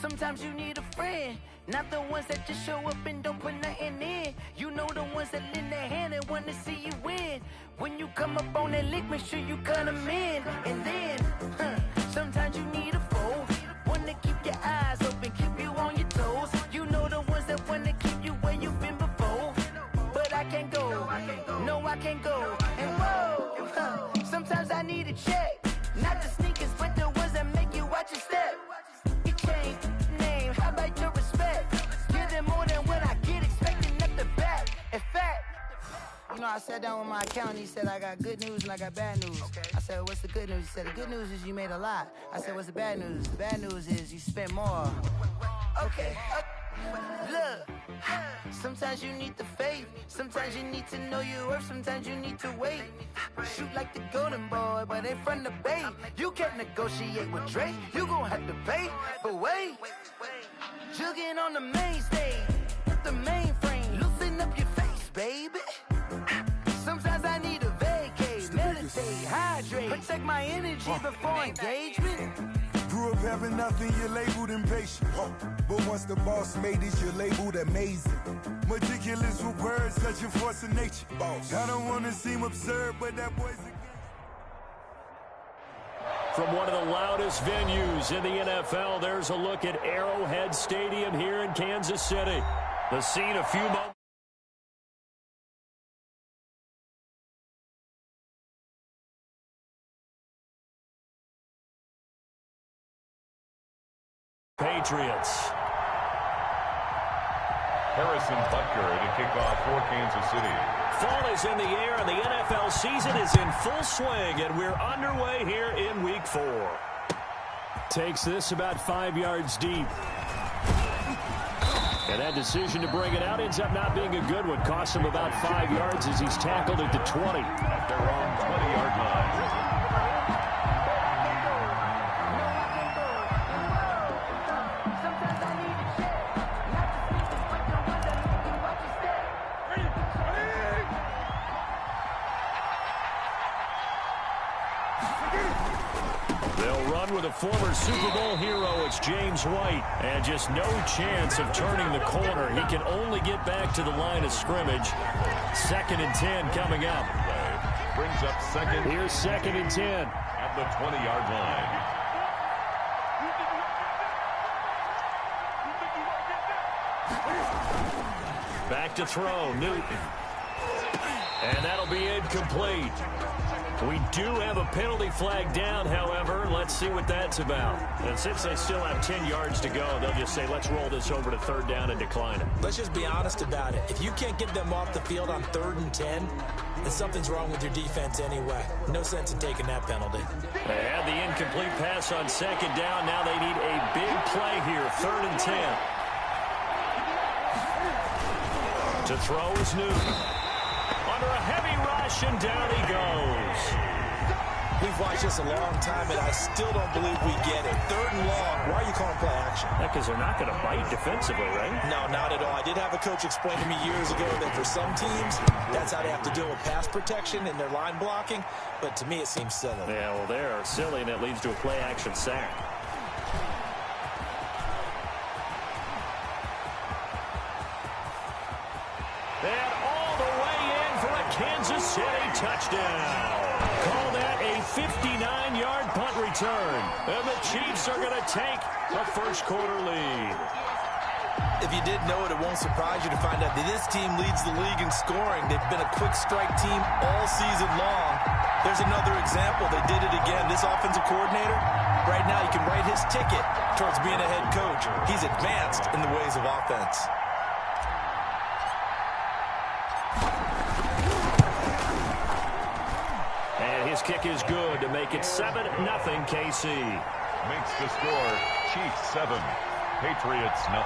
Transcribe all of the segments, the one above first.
Sometimes you need a friend, not the ones that just show up and don't put nothing in. You know the ones that lend their hand and want to see you win. When you come up on that lick, make sure you cut them in. And then, sometimes you need a foe, one to keep your eyes open, keep you on your toes. You know the ones that want to keep you where you've been before. But I can't go, no I can't go. And whoa, sometimes I need a check, not the sneakers, but the ones that make you watch your step. You change name, how about your respect? Give them more than what I get, expecting nothing back. In fact, you know, I sat down with my accountant, he said, I got good news and I got bad news. I said, what's the good news? He said, the good news is you made a lot. I said, what's the bad news? The bad news is you spent more. Okay. Look, sometimes you need the faith, sometimes you need to know your worth, sometimes you need to wait. Shoot like the golden boy, but ain't from the bay. You can't negotiate with Drake, you gon' have to pay. But wait, jugging on the main stage, with the mainframe, loosen up your face, baby. Sometimes I need a vacate, meditate, hydrate, protect my energy before engagement. Grew up having nothing, you're labeled impatient. But once the boss made it, you're labeled amazing. Meticulous with words, such a force of nature. I don't want to seem absurd, but that boy's a... From one of the loudest venues in the NFL, there's a look at Arrowhead Stadium here in Kansas City. The scene a few moments. Patriots. Harrison Butker to kick off for Kansas City. Fall is in the air and the NFL season is in full swing, and we're underway here in week 4. Takes this about 5 yards deep. And that decision to bring it out ends up not being a good one. Costs him about 5 yards as he's tackled at the 20. At their own 20-yard line. With a former Super Bowl hero, it's James White, and just no chance of turning the corner. He can only get back to the line of scrimmage. 2nd and 10 coming up. Brings up second. Here's 2nd and 10 at the 20-yard line. Back to throw, Newton, and that'll be incomplete. We do have a penalty flag down, however. Let's see what that's about. And since they still have 10 yards to go, they'll just say, let's roll this over to 3rd down and decline it. Let's just be honest about it. If you can't get them off the field on 3rd and 10, then something's wrong with your defense anyway. No sense in taking that penalty. They had the incomplete pass on 2nd down. Now they need a big play here, 3rd and 10. To throw is Newton. Under a heavy rush, and down he goes. We've watched this a long time, and I still don't believe we get it. 3rd and long. Why are you calling play action? Because they're not going to bite defensively, right? No, not at all. I did have a coach explain to me years ago that for some teams, that's how they have to deal with pass protection and their line blocking. But to me, it seems silly. Yeah, well, they're silly, and it leads to a play action sack. And all the way in for a Kansas City touchdown. Call that a 59-yard punt return. And the Chiefs are going to take a first-quarter lead. If you didn't know it, it won't surprise you to find out that this team leads the league in scoring. They've been a quick strike team all season long. There's another example. They did it again. This offensive coordinator, right now he can write his ticket towards being a head coach. He's advanced in the ways of offense. His kick is good to make it 7-0 KC. Makes the score Chiefs 7, Patriots 0.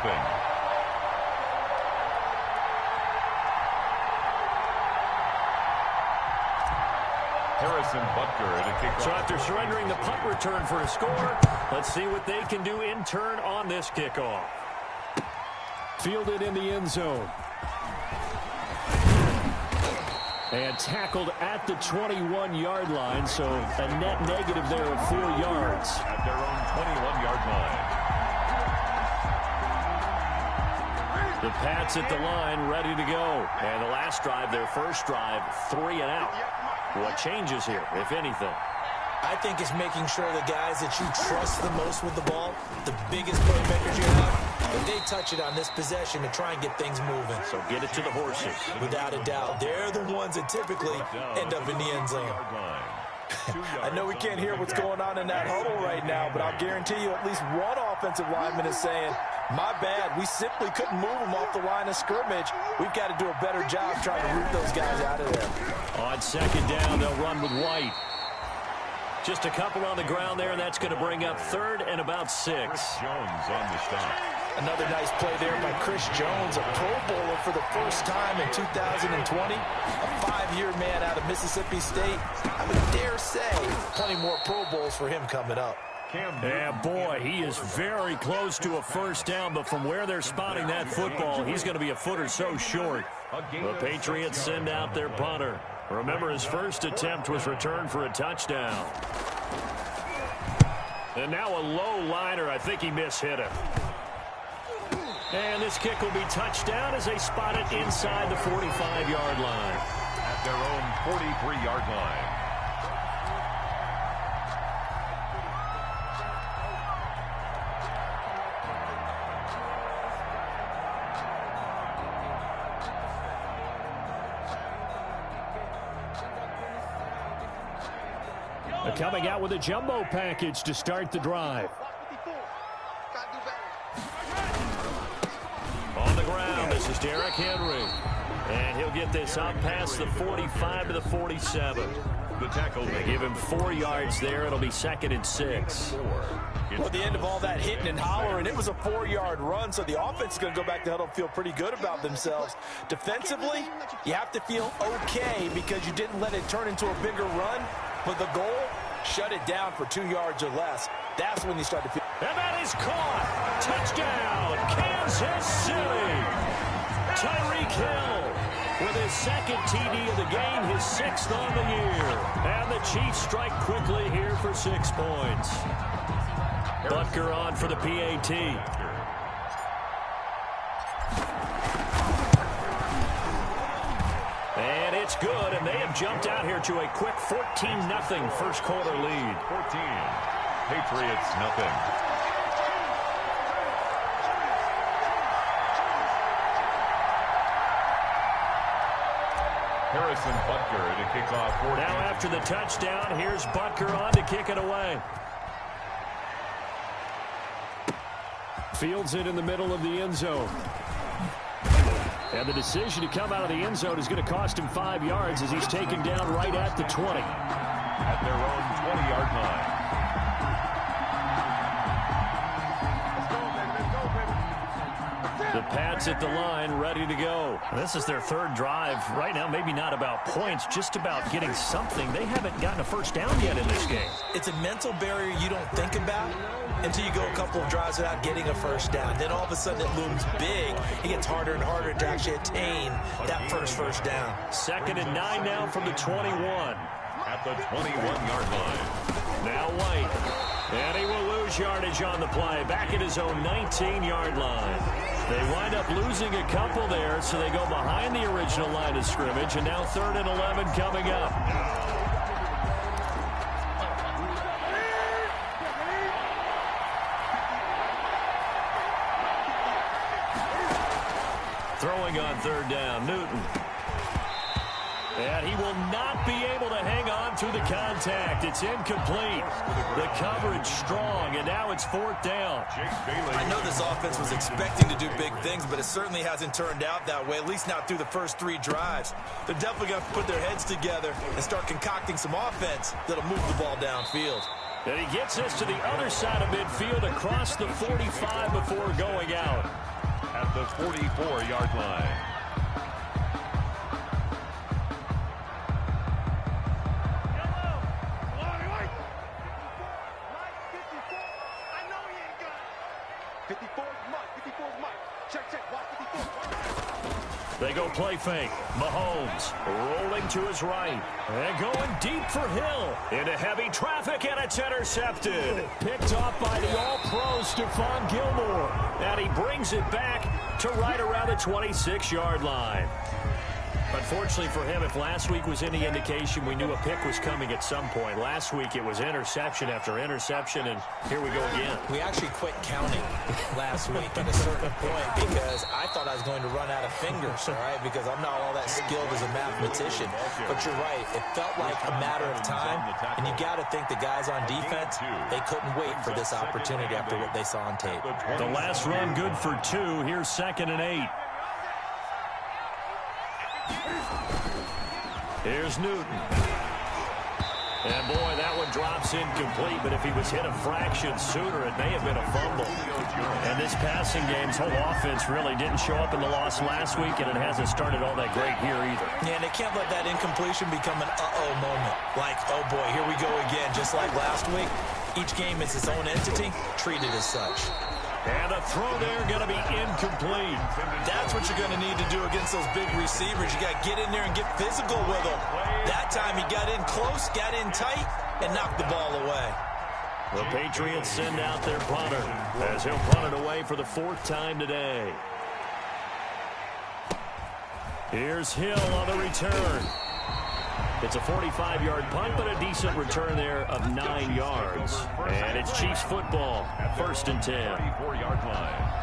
Harrison Butker to kick off. So after surrendering the punt return for a score, let's see what they can do in turn on this kickoff. Fielded in the end zone. And tackled at the 21-yard line, so a net negative there of 4 yards. At their own 21-yard line. The Pats at the line, ready to go. And the last drive, their first drive, 3 and out. What changes here, if anything? I think it's making sure the guys that you trust the most with the ball, the biggest playmakers you have, if they touch it on this possession to try and get things moving. So get it to the horses. Without a doubt. They're the ones that typically end up in the end zone. I know we can't hear what's going on in that huddle right now, but I'll guarantee you at least one offensive lineman is saying, my bad, we simply couldn't move them off the line of scrimmage. We've got to do a better job trying to root those guys out of there. On second down, they'll run with White. Just a couple on the ground there, and that's going to bring up 3rd and about 6. Jones on the stop. Another nice play there by Chris Jones, a Pro Bowler for the first time in 2020. A 5-year man out of Mississippi State. I would dare say plenty more Pro Bowls for him coming up. Yeah, boy, he is very close to a first down, but from where they're spotting that football, he's going to be a foot or so short. The Patriots send out their punter. Remember, his first attempt was returned for a touchdown. And now a low liner. I think he mishit him. And this kick will be touchdown as they spot it inside the 45-yard line. At their own 43-yard line. Coming out with a jumbo package to start the drive. On the ground, this is Derrick Henry. And he'll get this up past the 45 to the 47. The tackle. They give him 4 yards there. It'll be 2nd and 6. Well, at the end of all that hitting and hollering, it was a 4-yard run, so the offense is going to go back to huddle and feel pretty good about themselves. Defensively, you have to feel okay because you didn't let it turn into a bigger run, but the goal, shut it down for 2 yards or less. That's when you start to feel. And that is caught. Touchdown, Kansas City. Tyreek Hill with his 2nd TD of the game, his 6th on the year. And the Chiefs strike quickly here for 6 points. Butker on for the PAT. And it's good, and they have jumped out here to a quick 14-0 first quarter lead. 14. Patriots nothing. Harrison Butker to kick off. Now after the touchdown, here's Butker on to kick it away. Fields it in the middle of the end zone. And the decision to come out of the end zone is going to cost him 5 yards as he's taken down right at the 20. At their own 20-yard line. The Pats at the line, ready to go. This is their 3rd drive. Right now, maybe not about points, just about getting something. They haven't gotten a first down yet in this game. It's a mental barrier you don't think about until you go a couple of drives without getting a first down. Then all of a sudden it looms big. It gets harder and harder to actually attain that first down. 2nd and 9 now from the 21. At the 21-yard line. Now White. And he will lose yardage on the play. Back at his own 19-yard line. They wind up losing a couple there, so they go behind the original line of scrimmage, and now 3rd and 11 coming up. Throwing on 3rd down, Newton. And he will not be able to hang on through the contact. It's incomplete. The coverage strong, and now it's 4th down. I know this offense was expecting to do big things, but it certainly hasn't turned out that way, at least not through the first 3 drives. They're definitely going to put their heads together and start concocting some offense that'll move the ball downfield. And he gets us to the other side of midfield across the 45 before going out. At the 44-yard line. 54 is Mike. 54 is Mike. Check, check. Watch 54. They go play fake. Mahomes rolling to his right. And going deep for Hill. Into heavy traffic, and it's intercepted. Picked off by the all-pro Stephon Gilmore. And he brings it back to right around the 26-yard line. Unfortunately for him, if last week was any indication, we knew a pick was coming at some point. Last week it was interception after interception, and here we go again. We actually quit counting last week at a certain point because I thought I was going to run out of fingers, all right, because I'm not all that skilled as a mathematician. But you're right. It felt like a matter of time, and you got to think the guys on defense, they couldn't wait for this opportunity after what they saw on tape. The last run good for 2. Here's 2nd and 8. Here's Newton. And, boy, that one drops incomplete, but if he was hit a fraction sooner, it may have been a fumble. And this passing game's whole offense really didn't show up in the loss last week, and it hasn't started all that great here either. Yeah, and they can't let that incompletion become an uh-oh moment. Like, oh, boy, here we go again. Just like last week, each game is its own entity, treated as such. And a throw there going to be incomplete. That's what you're going to need to do against those big receivers. You got to get in there and get physical with them. That time he got in close, got in tight, and knocked the ball away. The Patriots send out their punter as he'll punt it away for the 4th time today. Here's Hill on the return. It's a 45-yard punt, but a decent return there of 9 yards. And it's Chiefs football, 1st and 10. 34-yard line.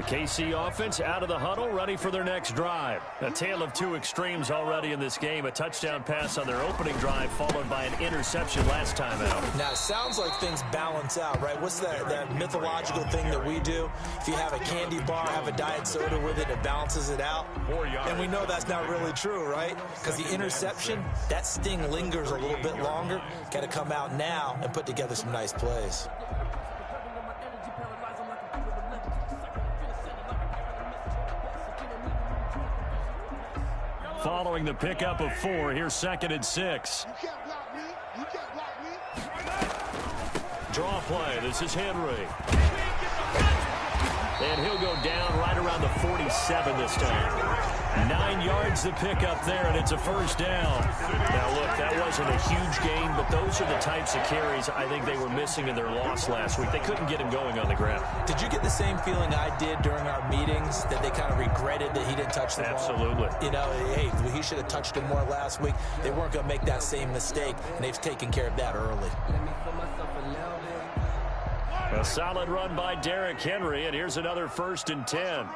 KC offense out of the huddle, ready for their next drive. A tale of 2 extremes already in this game. A touchdown pass on their opening drive, followed by an interception last time out. Now, it sounds like things balance out, right? What's that mythological thing that we do? If you have a candy bar, have a diet soda with it, it balances it out. And we know that's not really true, right? Because the interception, that sting lingers a little bit longer. Got to come out now and put together some nice plays. Following the pickup of 4, here's 2nd and 6. Draw play. This is Henry. And he'll go down right around the 47 this time. 9 yards to pick up there, and it's a 1st down. Now, look, that wasn't a huge gain, but those are the types of carries I think they were missing in their loss last week. They couldn't get him going on the ground. Did you get the same feeling I did during our meetings, that they kind of regretted that he didn't touch the ball? Absolutely. You know, hey, he should have touched him more last week. They weren't going to make that same mistake, and they've taken care of that early. A solid run by Derrick Henry, and here's another 1st and 10.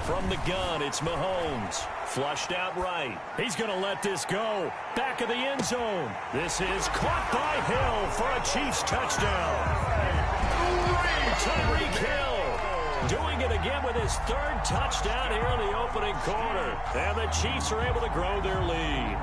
From the gun, it's Mahomes. Flushed out right. He's going to let this go. Back of the end zone. This is caught by Hill for a Chiefs touchdown. Tyreek Hill doing it again with his 3rd touchdown here in the opening quarter. And the Chiefs are able to grow their lead.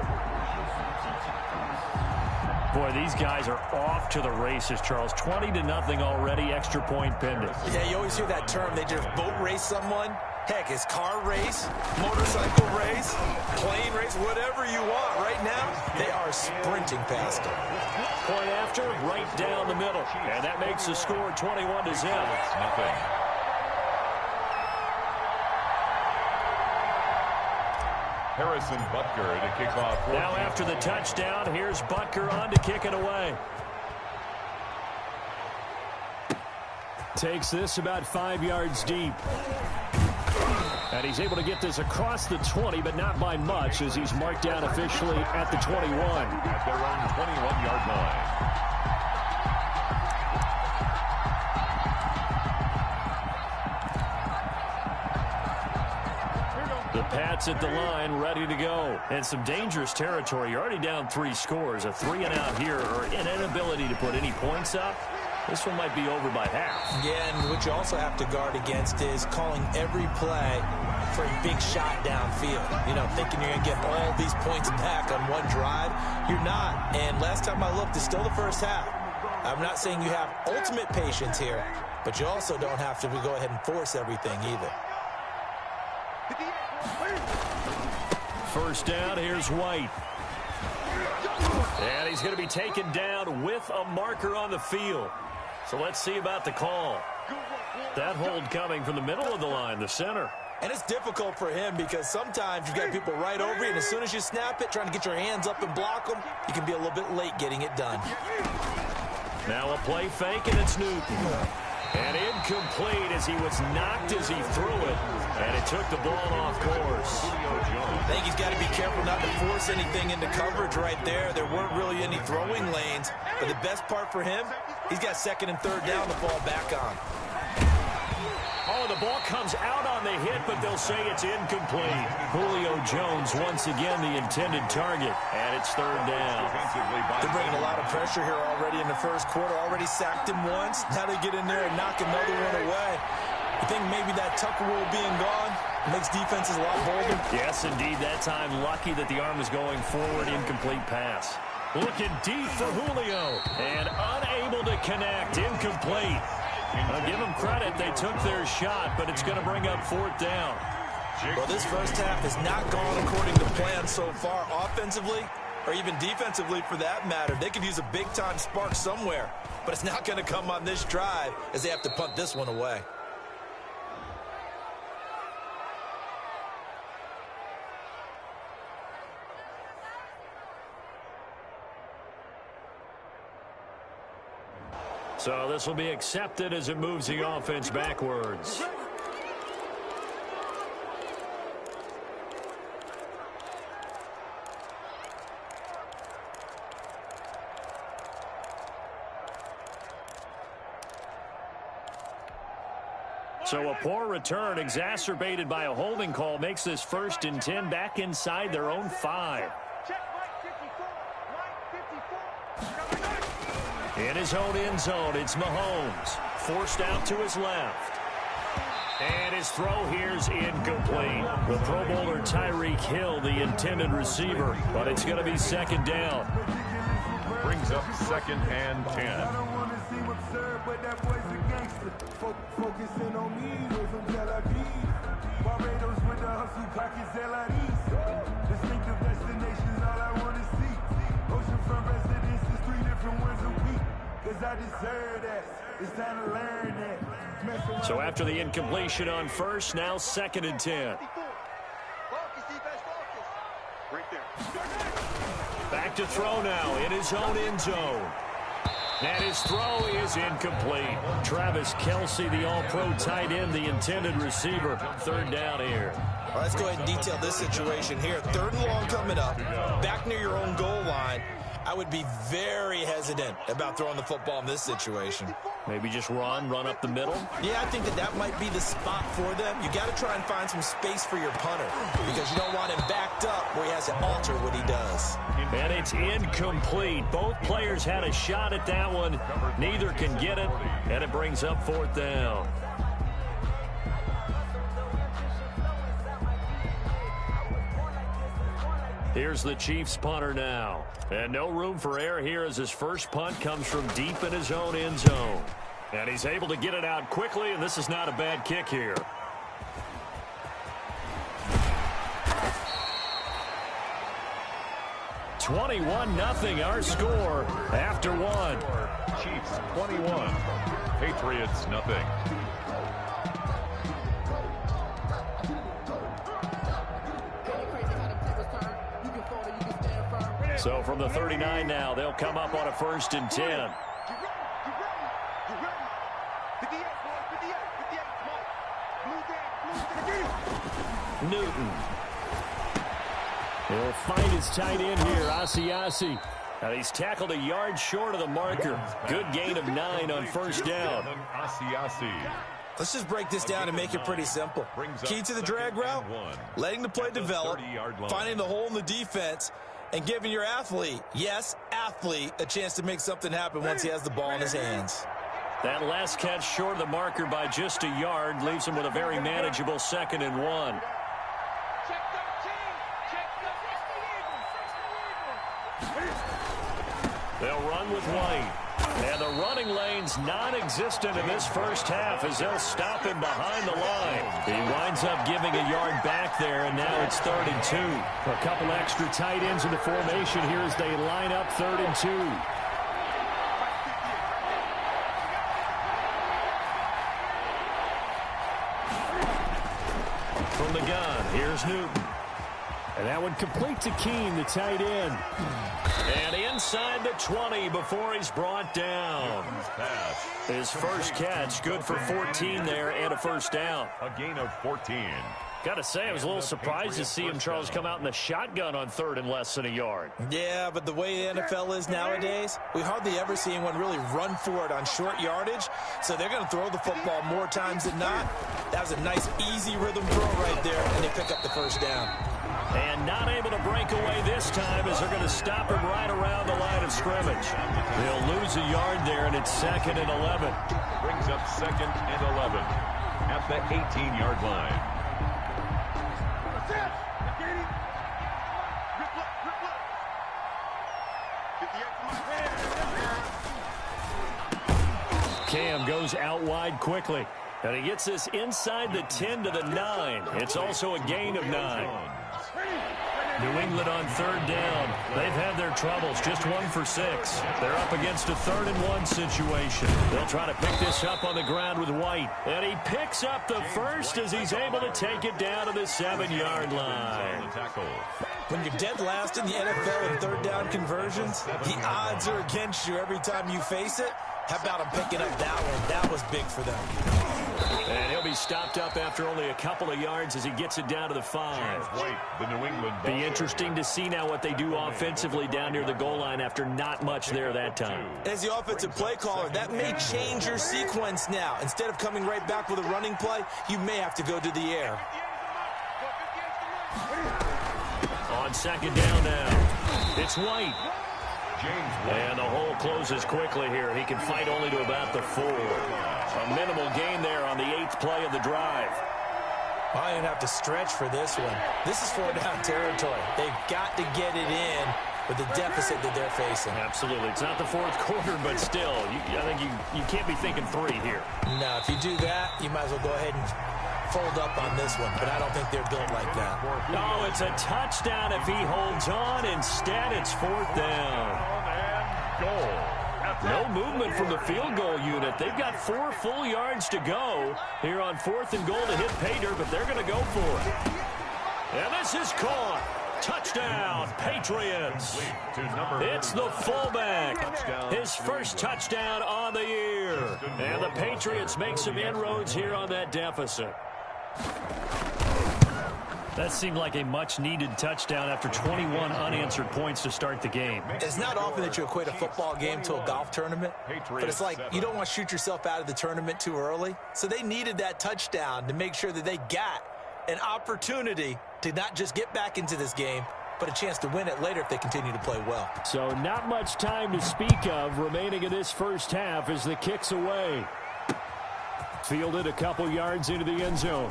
Boy, these guys are off to the races, Charles. 20-0 already, extra point pending. Yeah, you always hear that term. They just boat race someone. Heck, it's car race, motorcycle race, plane race, whatever you want. Right now, they are sprinting past them. Point after, right down the middle. And that makes the score 21-0. It's nothing. Harrison Butker to kick off. Now after the touchdown, here's Butker on to kick it away. Takes this about 5 yards deep. And he's able to get this across the 20, but not by much, as he's marked down officially at the 21. At their own 21-yard line. The Pats at the line, ready to go. And some dangerous territory. You're already down 3 scores. A 3-and-out here, or an inability to put any points up. This one might be over by half. Yeah, and what you also have to guard against is calling every play for a big shot downfield. You know, thinking you're going to get all these points back on one drive. You're not. And last time I looked, it's still the first half. I'm not saying you have ultimate patience here, but you also don't have to go ahead and force everything either. First down, here's White. And he's going to be taken down with a marker on the field. So let's see about the call. That hold coming from the middle of the line, the center. And it's difficult for him because sometimes you've got people right over you, and as soon as you snap it, trying to get your hands up and block them, you can be a little bit late getting it done. Now a play fake, and it's Newton. And incomplete as he was knocked as he threw it. And it took the ball off course. I think he's got to be careful not to force anything into coverage right there. There weren't really any throwing lanes. But the best part for him, he's got second and third down to fall back on. Oh, the ball comes out on the hit, but they'll say it's incomplete. Julio Jones once again the intended target, and it's third down. They're bringing a lot of pressure here already in the first quarter. Already sacked him once. Now they get in there and knock another one away. You think maybe that Tucker rule being gone makes defenses a lot bolder? Yes, indeed. That time lucky that the arm was going forward. Incomplete pass. Looking deep for Julio, and unable to connect. Incomplete. I'll give them credit. They took their shot, but it's going to bring up fourth down. Well, this first half has not gone according to plan so far offensively or even defensively for that matter. They could use a big-time spark somewhere, but it's not going to come on this drive as they have to punt this one away. So this will be accepted as it moves the offense backwards. So a poor return exacerbated by a holding call makes this 1st and 10 back inside their own 5. In his own end zone, it's Mahomes. Forced out to his left. And his throw here's incomplete. The Pro Bowler Tyreek Hill, the intended receiver, but it's going to be second down. Brings up 2nd and 10. I don't want to seem absurd, but that boy's a gangster. Focusing on me, way from Tel Aviv. Barbados with the hustle, pockets LIDs. Distinctive destinations, all I want to see. Oceanfront residences, 3 different ones a week. Cause I deserve that. It's time to learn that. So after the incompletion on first, now 2nd and 10. Back to throw now in his own end zone. And his throw is incomplete. Travis Kelce, the all-pro tight end, the intended receiver. Third down here. Well, let's go ahead and detail this situation here. 3rd and long coming up. Back near your own goal line. I would be very hesitant about throwing the football in this situation. Maybe just run up the middle? Yeah, I think that might be the spot for them. You got to try and find some space for your punter because you don't want him backed up where he has to alter what he does. And it's incomplete. Both players had a shot at that one. Neither can get it, and it brings up 4th down. Here's the Chiefs punter now. And no room for error here as his first punt comes from deep in his own end zone. And he's able to get it out quickly, and this is not a bad kick here. (21-0) our score after 1. Chiefs 21, Patriots nothing. So from the 39 now, they'll come up on a 1st and 10. Newton. He'll find his tight end here, Asiasi. Now he's tackled a yard short of the marker. Good gain of 9 on 1st down. Let's just break this down and make it pretty simple. Key to the drag route, letting the play develop, finding the hole in the defense, and giving your athlete, yes, athlete, a chance to make something happen once he has the ball in his hands. That last catch short of the marker by just a yard leaves him with a very manageable 2nd and 1. They'll run with White. And the running lane's non-existent in this first half as they'll stop him behind the line. He winds up giving a yard back there, and now it's 3rd and 2. A couple extra tight ends in the formation here as they line up 3rd and 2. From the gun, here's Newton. And that one complete to Keene, the tight end. And inside the 20 before he's brought down. His first catch, good for 14 there and a first down. A gain of 14. Got to say, I was a little surprised to see him, Charles, come out in the shotgun on 3rd and less than a yard. Yeah, but the way the NFL is nowadays, we hardly ever see anyone really run for it on short yardage. So they're going to throw the football more times than not. That was a nice, easy rhythm throw right there, and they pick up the first down. And not able to break away this time as they're going to stop him right around the line of scrimmage. They'll lose a yard there, and it's 2nd and 11. Brings up 2nd and 11 at the 18-yard line. Cam goes out wide quickly. And he gets this inside the 10 to the 9. It's also a gain of 9. New England on 3rd down. They've had their troubles, just 1 for 6. They're up against a 3rd and 1 situation. They'll try to pick this up on the ground with White. And he picks up the first as he's able to take it down to the 7-yard line. When you're dead last in the NFL in 3rd down conversions, the odds are against you every time you face it. How about him picking up that one? That was big for them. And he'll be stopped up after only a couple of yards as he gets it down to the 5. White, the New England Be interesting to see now what they do offensively down near the goal line after not much there that time. As the offensive play caller, that may change your sequence now. Instead of coming right back with a running play, you may have to go to the air. On 2nd down now, it's White. And the hole closes quickly here. He can fight only to about the 4. A minimal gain there on the 8th play of the drive. I didn't have to stretch for this one. This is 4-down territory. They've got to get it in with the deficit that they're facing. Absolutely. It's not the 4th quarter, but still, I think you can't be thinking 3 here. No, if you do that, you might as well go ahead and fold up on this one, but I don't think they're built like that. No, it's a touchdown if he holds on. Instead, it's 4th down. Goal. No movement from the field goal unit. They've got 4 full yards to go here on 4th and goal to hit pay dirt, but they're going to go for it. And this is caught. Touchdown, Patriots. It's the fullback. His first touchdown on the year. And the Patriots make some inroads here on that deficit. That seemed like a much-needed touchdown after 21 unanswered points to start the game. It's not often that you equate a football game to a golf tournament, but it's like you don't want to shoot yourself out of the tournament too early. So they needed that touchdown to make sure that they got an opportunity to not just get back into this game, but a chance to win it later if they continue to play well. So not much time to speak of remaining in this first half as the kick's away. Fielded a couple yards into the end zone.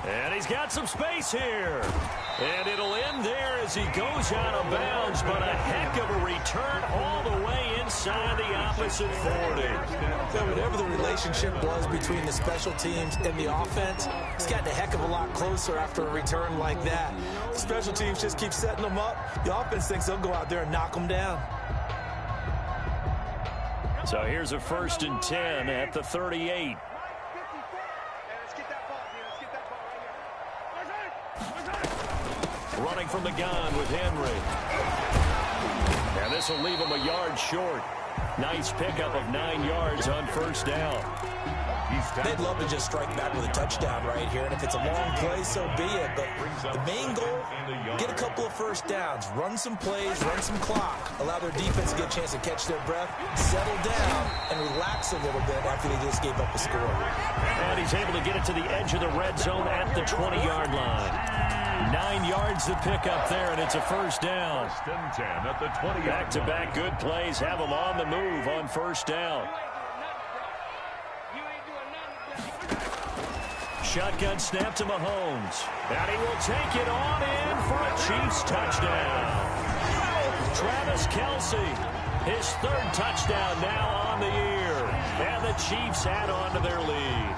And he's got some space here. And it'll end there as he goes out of bounds, but a heck of a return all the way inside the opposite 40. So whatever the relationship was between the special teams and the offense, it's gotten a heck of a lot closer after a return like that. The special teams just keep setting them up. The offense thinks they'll go out there and knock them down. So here's a 1st and 10 at the 38. Running from the gun with Henry. And this will leave him a yard short. Nice pickup of 9 yards on 1st down. They'd love to just strike back with a touchdown right here, and if it's a long play, so be it. But the main goal, get a couple of first downs, run some plays, run some clock, allow their defense to get a chance to catch their breath, settle down, and relax a little bit after they just gave up a score. And he's able to get it to the edge of the red zone at the 20-yard line. 9 yards to pick up there, and it's a first down. First and 10 at the 20-yard line. Back-to-back good plays have them on the move on first down. Shotgun snap to Mahomes. And he will take it on in for a Chiefs touchdown. Travis Kelce, his third touchdown now on the year. And the Chiefs add on to their lead.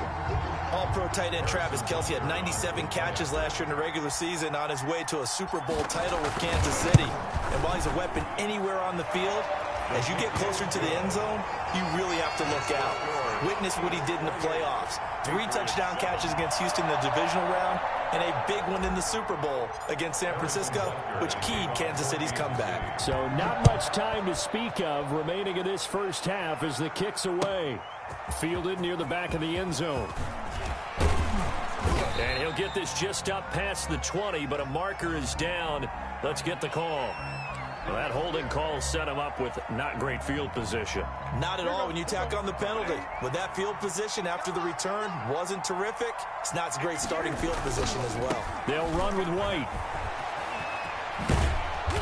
All-pro tight end Travis Kelce had 97 catches last year in the regular season on his way to a Super Bowl title with Kansas City. And while he's a weapon anywhere on the field, as you get closer to the end zone, you really have to look out. Witness what he did in the playoffs. 3 touchdown catches against Houston in the divisional round, and a big one in the Super Bowl against San Francisco, which keyed Kansas City's comeback. So not much time to speak of remaining in this first half as the kick's away. Fielded near the back of the end zone. And he'll get this just up past the 20, but a marker is down. Let's get the call. Well, that holding call set him up with not great field position. Not at all when you tack on the penalty. With that field position after the return wasn't terrific, it's not a great starting field position as well. They'll run with White.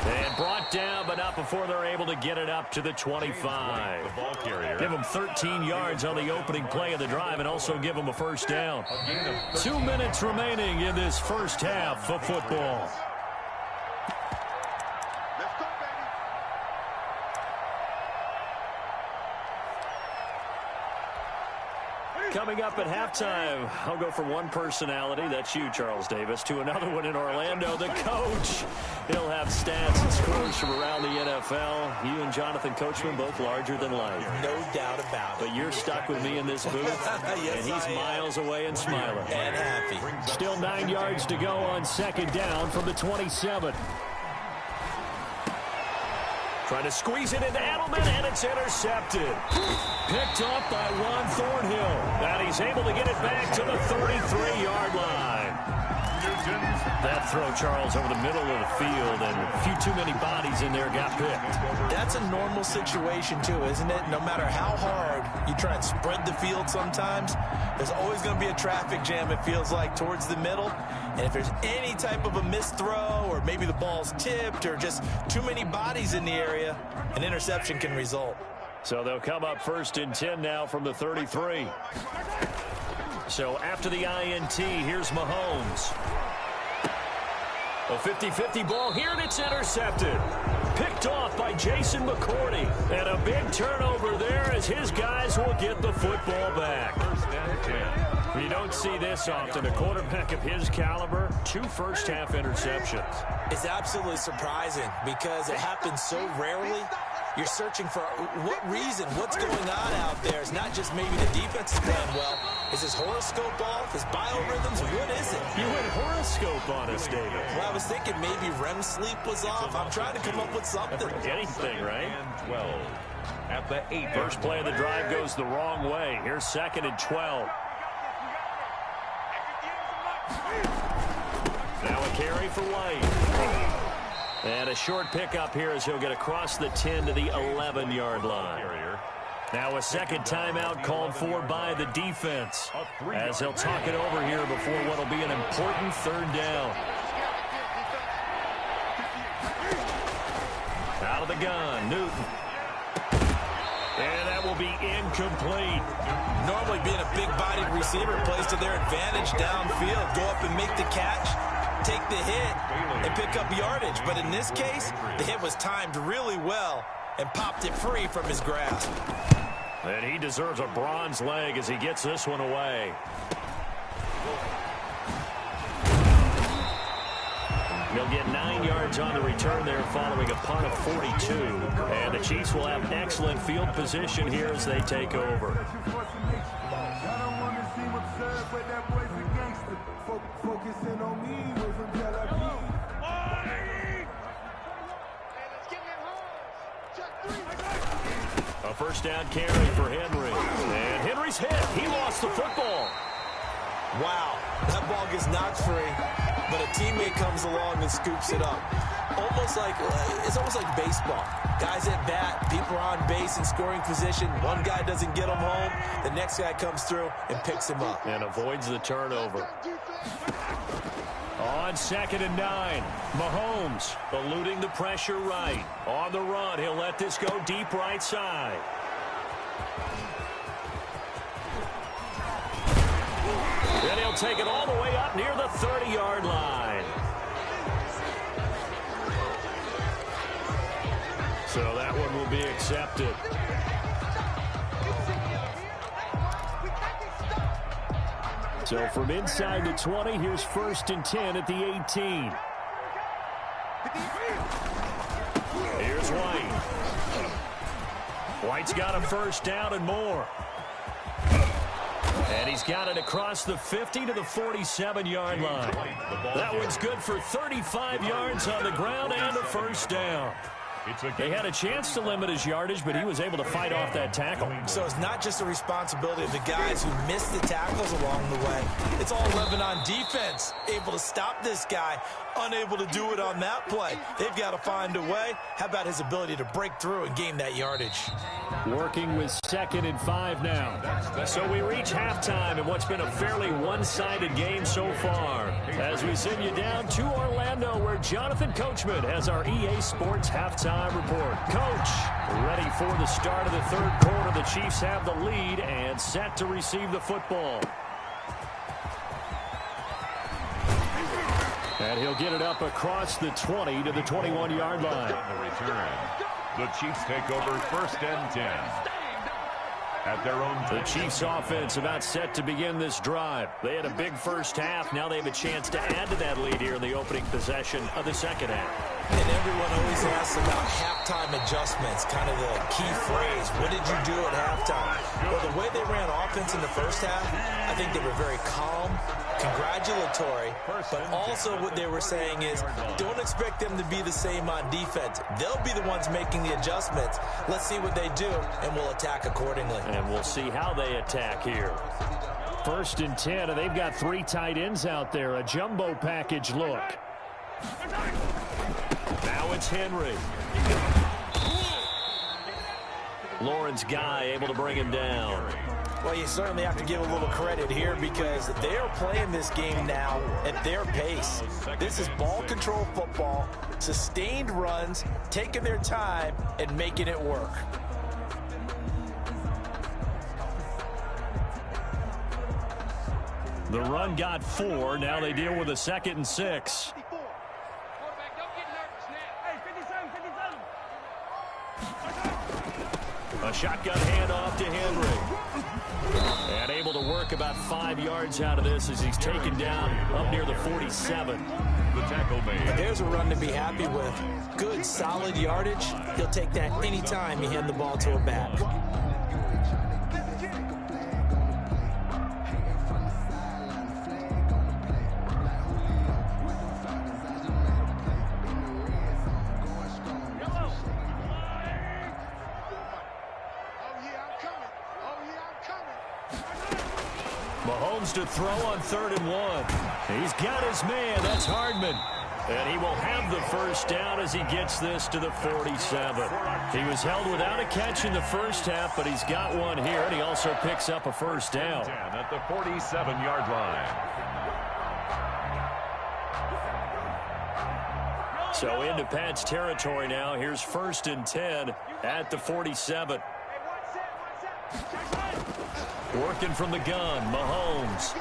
And brought down, but not before they're able to get it up to the 25. The ball carrier. Give them 13 yards on the opening play of the drive and also give them a first down. 2 minutes remaining in this first half of football. Coming up at halftime, I'll go from one personality, that's you, Charles Davis, to another one in Orlando, the coach. He'll have stats and scores from around the NFL. You and Jonathan Coachman, both larger than life. No doubt about it. But you're stuck with me in this booth, yes, and he's miles away and smiling. And happy. Still 9 yards to go on second down from the 27. Trying to squeeze it into Edelman, and it's intercepted. Picked off by Juan Thornhill. And he's able to get it back to the 33-yard line. That throw, Charles, over the middle of the field, and a few too many bodies in there got picked. That's a normal situation, too, isn't it? No matter how hard you try and spread the field sometimes, there's always going to be a traffic jam, it feels like, towards the middle. And if there's any type of a missed throw, or maybe the ball's tipped, or just too many bodies in the area, an interception can result. So they'll come up first and 10 now from the 33. So after the INT, here's Mahomes. A 50-50 ball here, and it's intercepted. Picked off by Jason McCourty. And a big turnover there as his guys will get the football back. You don't see this often. A quarterback of his caliber, 2 first-half interceptions. It's absolutely surprising because it happens so rarely. You're searching for what reason, what's going on out there. It's not just maybe the defense is playing well. Is his horoscope off? His biorhythms? What is it? You went horoscope on us, David. Well, I was thinking maybe REM sleep was off. I'm trying to come up with something. Anything, right? And 12 at the 8. First play of the drive goes the wrong way. Here's 2nd and 12. Now a carry for White. And a short pickup here as he'll get across the 10 to the 11-yard line. Now a second timeout called for by the defense as they'll talk it over here before what will be an important third down. Out of the gun, Newton. And that will be incomplete. Normally being a big-bodied receiver plays to their advantage downfield. Go up and make the catch, take the hit, and pick up yardage. But in this case, the hit was timed really well and popped it free from his grasp. And he deserves a bronze leg as he gets this one away. He'll get 9 yards on the return there following a punt of 42. And the Chiefs will have excellent field position here as they take over. A first down carry for Henry. And Henry's hit. He lost the football. Wow, that ball gets knocked free, but a teammate comes along and scoops it up. It's almost like baseball. Guys at bat, people are on base in scoring position. One guy doesn't get him home. The next guy comes through and picks him up. And avoids the turnover. On 2nd and 9, Mahomes eluding the pressure right. On the run, he'll let this go deep right side. Then he'll take it all the way up near the 30-yard line. So that one will be accepted. So from inside the 20, here's 1st and 10 at the 18. Here's White. White's got a first down and more. And he's got it across the 50 to the 47-yard line. That one's good for 35 yards on the ground and a first down. They had a chance to limit his yardage, but he was able to fight off that tackle. So it's not just the responsibility of the guys who missed the tackles along the way. It's all Lebanon defense, able to stop this guy, unable to do it on that play. They've got to find a way. How about his ability to break through and gain that yardage? Working with 2nd and 5 now. So we reach halftime in what's been a fairly one-sided game so far. As we send you down to Orlando, where Jonathan Coachman has our EA Sports halftime report. Coach, ready for the start of the 3rd quarter. The Chiefs have the lead and set to receive the football. And he'll get it up across the 20 to the 21-yard line. The return. The Chiefs take over 1st and 10. At their own. The Chiefs offense about set to begin this drive. They had a big first half. Now they have a chance to add to that lead here in the opening possession of the 2nd half. And everyone always asks about halftime adjustments, kind of the key phrase. What did you do at halftime? Well, the way they ran offense in the first half, I think they were very calm, congratulatory, but also what they were saying is don't expect them to be the same on defense. They'll be the ones making the adjustments. Let's see what they do, and we'll attack accordingly. And we'll see how they attack here. 1st and 10, and they've got 3 tight ends out there. A jumbo package look. Now it's Henry. Lawrence Guy able to bring him down. Well, you certainly have to give a little credit here because they are playing this game now at their pace. This is ball control football, sustained runs, taking their time and making it work. The run got 4. Now they deal with a 2nd and 6. A shotgun handoff to Henry. And able to work about 5 yards out of this as he's taken down up near the 47. The tackle made. There's a run to be happy with. Good, solid yardage. He'll take that anytime you hand the ball to a back. Mahomes to throw on 3rd and 1. He's got his man. That's Hardman. And he will have the first down as he gets this to the 47. He was held without a catch in the first half, but he's got one here, and he also picks up a first down. At the 47-yard line. So into Pat's territory now. Here's 1st and 10 at the 47. Working from the gun, Mahomes.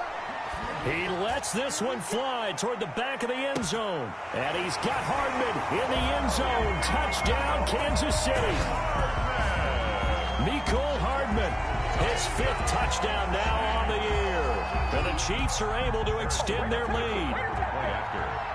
He lets this one fly toward the back of the end zone. And he's got Hardman in the end zone. Touchdown, Kansas City. Mecole Hardman, his 5th touchdown now on the year. And the Chiefs are able to extend their lead.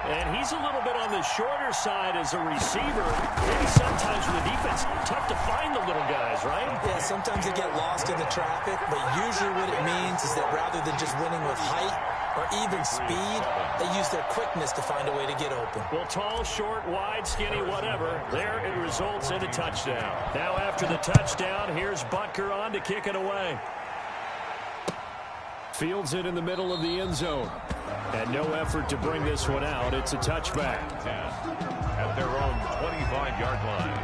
And he's a little bit on the shorter side as a receiver. Maybe sometimes for the defense, tough to find the little guys, right? Yeah, sometimes they get lost in the traffic, but usually what it means is that rather than just winning with height, or even speed, they use their quickness to find a way to get open. Well, tall, short, wide, skinny, whatever, there it results in a touchdown. Now after the touchdown, here's Butker on to kick it away. Fields it in the middle of the end zone. And no effort to bring this one out. It's a touchback. 10 at their own 25-yard line.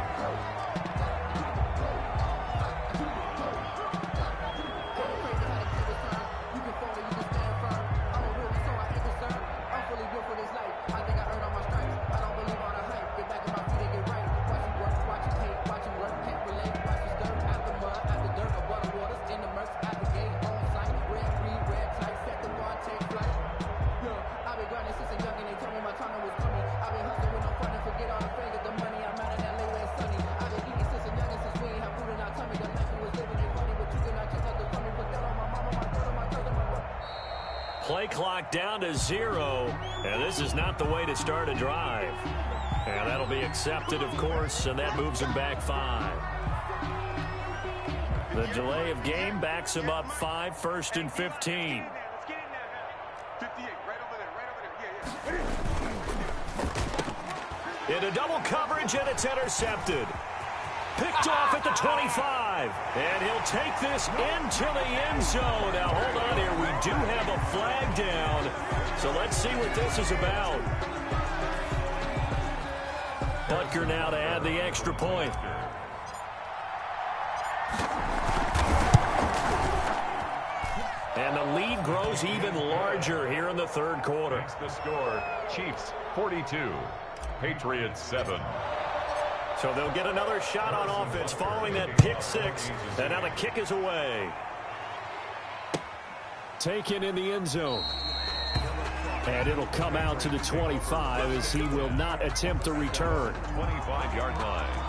Play clock down to 0, and this is not the way to start a drive. And that'll be accepted, of course, and that moves him back 5. The delay of game backs him up 5, 1st and 15. Into double coverage, and it's intercepted. Picked off at the 25, and he'll take this into the end zone. Now, hold on here. We do have a flag down, so let's see what this is about. Butker now to add the extra point. And the lead grows even larger here in the third quarter. Makes the score, Chiefs 42, Patriots 7. So they'll get another shot on offense following that pick 6. And now the kick is away. Taken in the end zone. And it'll come out to the 25 as he will not attempt the return. 25-yard line.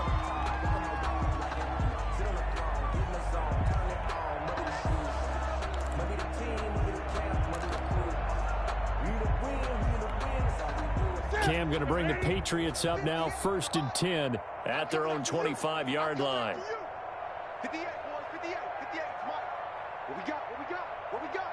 Cam going to bring the Patriots up now 1st and 10 at their own 25-yard line. 58, boys, 58, 58. Come on. What we got? What we got? What we got?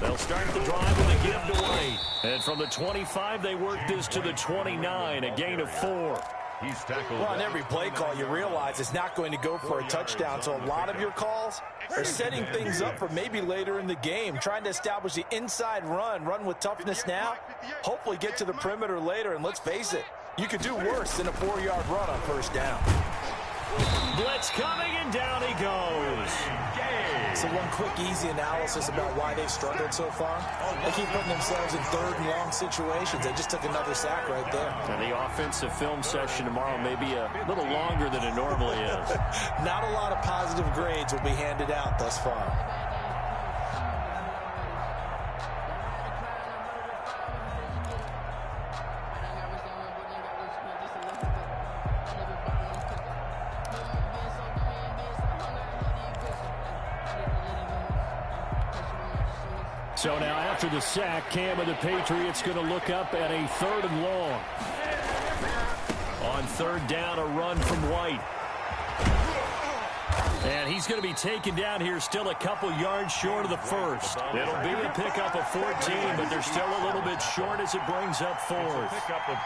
They'll start the drive with a give to White. And from the 25, they work this to the 29, a gain of 4. He's tackled. Well, on every play call, you realize it's not going to go for a touchdown. So a lot of your calls are setting things up for maybe later in the game, trying to establish the inside run with toughness now, hopefully get to the perimeter later. And let's face it, you could do worse than a 4-yard run on 1st down. Blitz coming, and down he goes. So one quick, easy analysis about why they've struggled so far. They keep putting themselves in 3rd and long situations. They just took another sack right there. And the offensive film session tomorrow may be a little longer than it normally is. Not a lot of positive grades will be handed out thus far. So now after the sack, Cam of the Patriots going to look up at a 3rd and long. On 3rd down, a run from White. And he's going to be taken down here still a couple yards short of the 1st. It'll be a pickup of 14, but they're still a little bit short as it brings up 4th.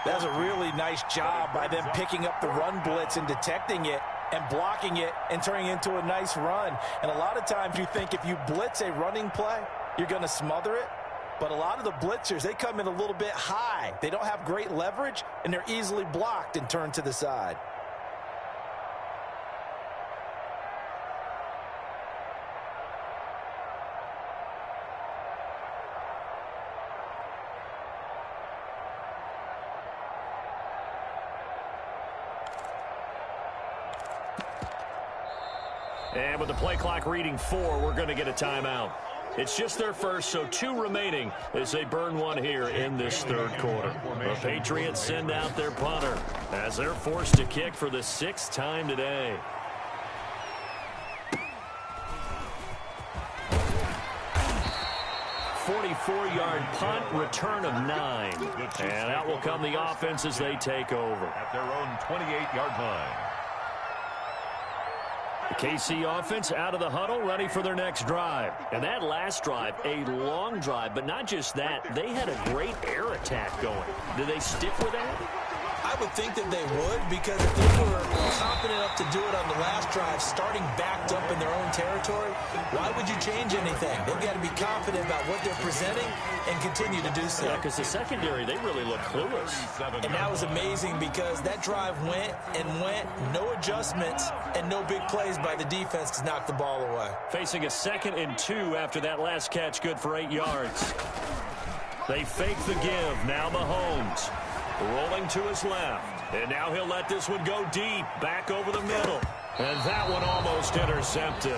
That's a really nice job by them picking up the run blitz and detecting it and blocking it and turning it into a nice run. And a lot of times you think if you blitz a running play, you're going to smother it. But a lot of the blitzers, they come in a little bit high. They don't have great leverage, and they're easily blocked and turned to the side. And with the play clock reading 4, we're going to get a timeout. It's just their first, so 2 remaining as they burn one here in this 3rd quarter. The Patriots send out their punter as they're forced to kick for the 6th time today. 44-yard punt, return of 9. And out will come the offense as they take over. At their own 28-yard line. The KC offense out of the huddle, ready for their next drive. And that last drive, a long drive, but not just that. They had a great air attack going. Do they stick with that? I would think that they would, because if they were confident enough to do it on the last drive, starting backed up in their own territory, why would you change anything? They've got to be confident about what they're presenting and continue to do so. Yeah, because the secondary, they really look clueless. And that was amazing because that drive went and went, no adjustments, and no big plays by the defense to knock the ball away. Facing a 2nd and 2 after that last catch, good for 8 yards. They fake the give. Now Mahomes. Rolling to his left. And now he'll let this one go deep. Back over the middle. And that one almost intercepted.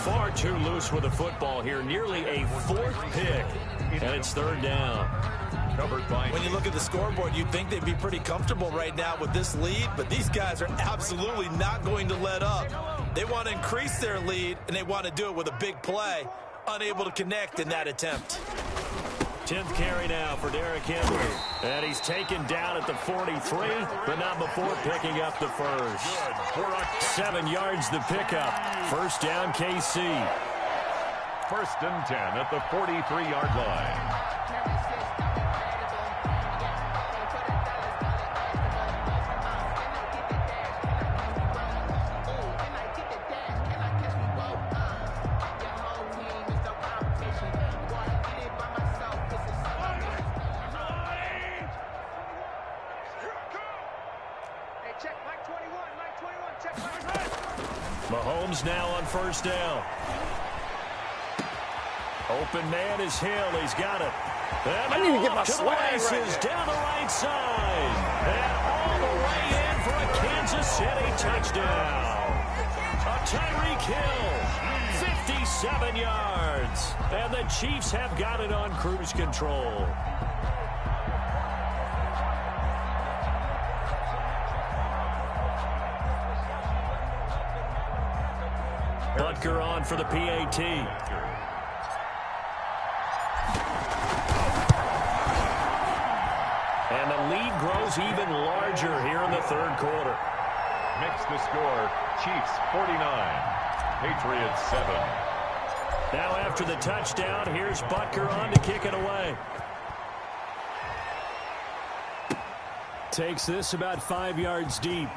Far too loose with the football here. Nearly a 4th pick. And it's 3rd down. When you look at the scoreboard, you'd think they'd be pretty comfortable right now with this lead. But these guys are absolutely not going to let up. They want to increase their lead, and they want to do it with a big play. Unable to connect in that attempt. 10th carry now for Derrick Henry. And he's taken down at the 43, but not before picking up the first. 7 yards the pickup. First down KC. 1st and 10 at the 43-yard line. Mahomes now on first down. Open man is Hill. He's got it. And I need to get my swag right down the right side. And all the way in for a Kansas City touchdown. A Tyreek Hill, 57 yards. And the Chiefs have got it on cruise control. Butker on for the PAT. And the lead grows even larger here in the 3rd quarter. Makes the score, Chiefs 49, Patriots 7. Now after the touchdown, here's Butker on to kick it away. Takes this about 5 yards deep.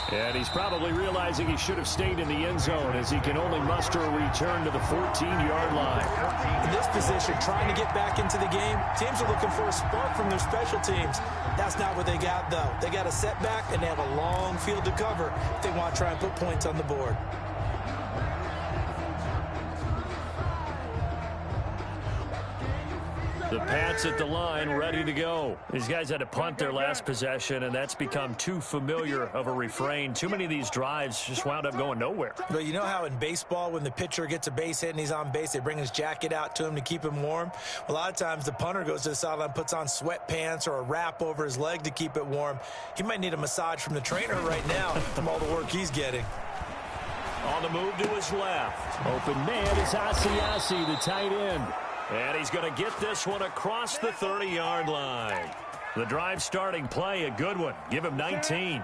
And he's probably realizing he should have stayed in the end zone as he can only muster a return to the 14-yard line. In this position, trying to get back into the game, teams are looking for a spark from their special teams. That's not what they got, though. They got a setback, and they have a long field to cover if they want to try and put points on the board. The Pats at the line, ready to go. These guys had to punt their last possession, and that's become too familiar of a refrain. Too many of these drives just wound up going nowhere. But you know how in baseball, when the pitcher gets a base hit and he's on base, they bring his jacket out to him to keep him warm? A lot of times the punter goes to the sideline, puts on sweatpants or a wrap over his leg to keep it warm. He might need a massage from the trainer right now from all the work he's getting. On the move to his left. Open man is Asiasi, the tight end. And he's going to get this one across the 30-yard line. The drive starting play, a good one. Give him 19.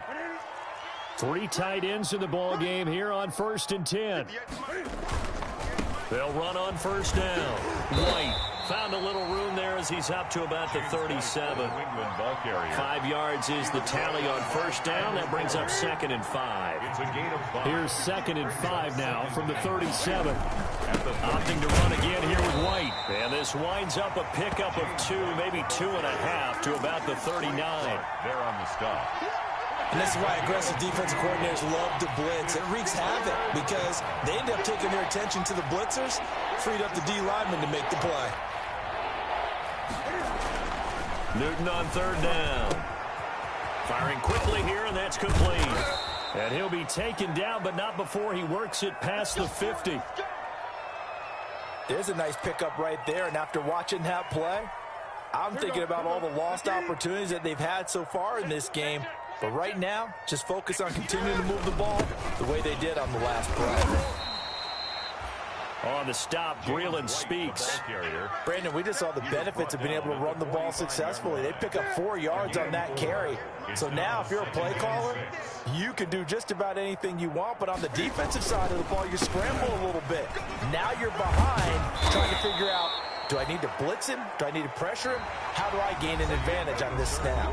3 tight ends in the ball game here on 1st and 10. They'll run on first down. White found a little room there as he's up to about the 37. 5 yards is the tally on first down. That brings up 2nd and 5. Here's 2nd and 5 now from the 37. Opting to run again here with White. And this winds up a pickup of 2, maybe 2.5 to about the 39. They're on the stop. And this is why aggressive defensive coordinators love to blitz. It wreaks havoc because they end up taking their attention to the blitzers, freed up the D lineman to make the play. Newton on 3rd down. Firing quickly here, and that's complete. And he'll be taken down, but not before he works it past the 50. There's a nice pickup right there, and after watching that play, I'm thinking about all the lost opportunities that they've had so far in this game. But right now, just focus on continuing to move the ball the way they did on the last play. On the stop, Breeland speaks. Brandon, we just saw the benefits of being able to run the ball successfully. They pick up 4 yards on that carry. So now if you're a play caller, you can do just about anything you want. But on the defensive side of the ball, you scramble a little bit. Now you're behind trying to figure out, do I need to blitz him? Do I need to pressure him? How do I gain an advantage on this snap?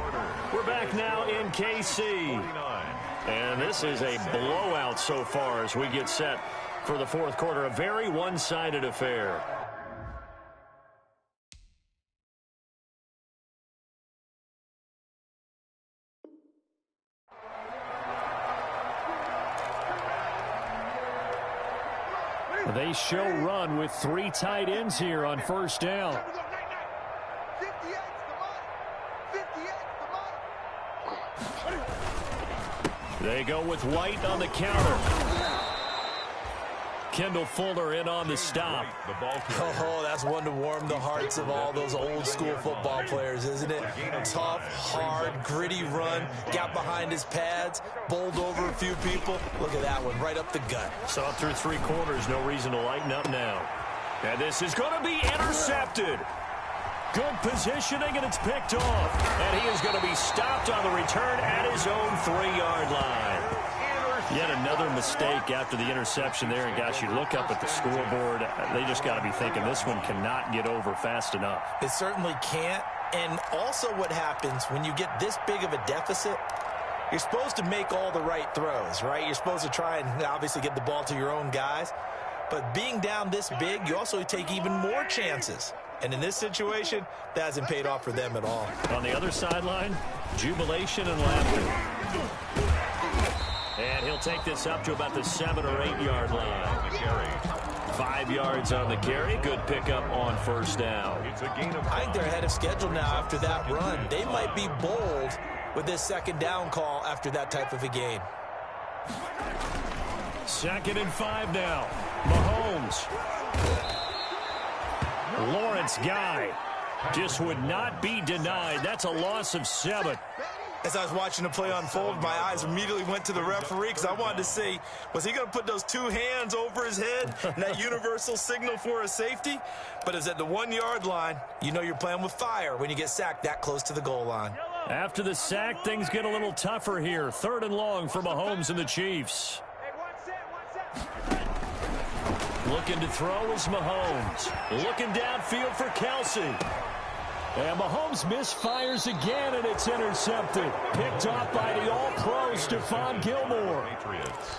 We're back now in KC. And this is a blowout so far as we get set for the fourth quarter. A very one-sided affair. They show run with 3 tight ends here on first down. They go with White on the counter. Kendall Fuller in on the stop. Oh, that's one to warm the hearts of all those old school football players, isn't it? Tough, hard, gritty run. Got behind his pads, bowled over a few people. Look at that one, right up the gut. Saw through 3 quarters, no reason to lighten up now. And this is going to be intercepted. Good positioning, and it's picked off. And he is going to be stopped on the return at his own 3-yard line. Yet another mistake after the interception there. And, gosh, you look up at the scoreboard, they just got to be thinking this one cannot get over fast enough. It certainly can't. And also what happens when you get this big of a deficit, you're supposed to make all the right throws, right? You're supposed to try and obviously get the ball to your own guys. But being down this big, you also take even more chances. And in this situation, that hasn't paid off for them at all. On the other sideline, jubilation and laughter. And he'll take this up to about the 7 or 8 yard line. 5 yards on the carry. Good pickup on first down. I think they're ahead of schedule now after that run. They might be bold with this second down call after that type of a game. 2nd and 5 now. Mahomes. Lawrence Guy just would not be denied. That's a loss of 7. As I was watching the play unfold, my eyes immediately went to the referee because I wanted to see, was he going to put those 2 hands over his head and that universal signal for a safety? But it's at the 1 yard line. You know you're playing with fire when you get sacked that close to the goal line. After the sack, things get a little tougher here. 3rd and long for Mahomes and the Chiefs. Looking to throw is Mahomes. Looking downfield for Kelsey. And Mahomes misfires again, and it's intercepted. Picked off by the All-Pro, Stephon Gilmore.